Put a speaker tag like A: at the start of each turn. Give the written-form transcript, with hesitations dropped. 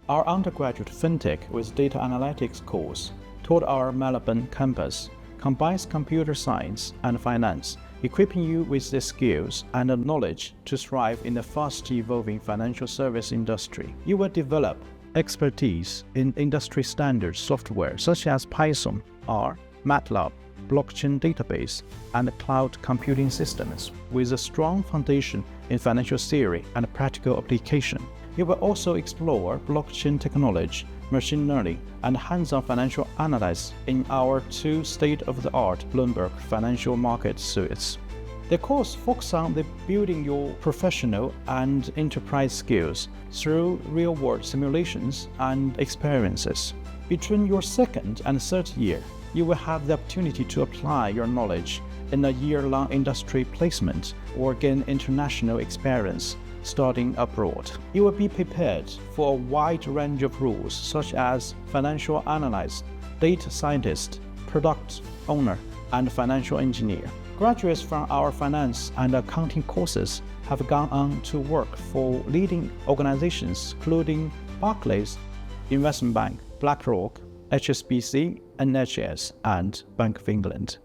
A: Our undergraduate FinTech with Data Analytics course taught our Marylebone campus combines computer science and finance, equipping you with the skills and the knowledge to thrive in the fast-evolving financial service industry. You will develop expertise in industry standard software such as Python, R, MATLAB, blockchain database, and cloud computing systems with a strong foundation in financial theory and practical application. You will also explore blockchain technology, machine learning, and hands-on financial analysis in our 2 state-of-the-art Bloomberg Financial Markets Suites. The course focuses on building your professional and enterprise skills through real-world simulations and experiences. Between your 2nd and 3rd year, you will have the opportunity to apply your knowledge in a year-long industry placement or gain international experience studying abroad. You will be prepared for a wide range of roles such as financial analyst, data scientist, product owner, and financial engineer. Graduates from our finance and accounting courses have gone on to work for leading organizations including Barclays Investment Bank, BlackRock, HSBC, NHS, and Bank of England.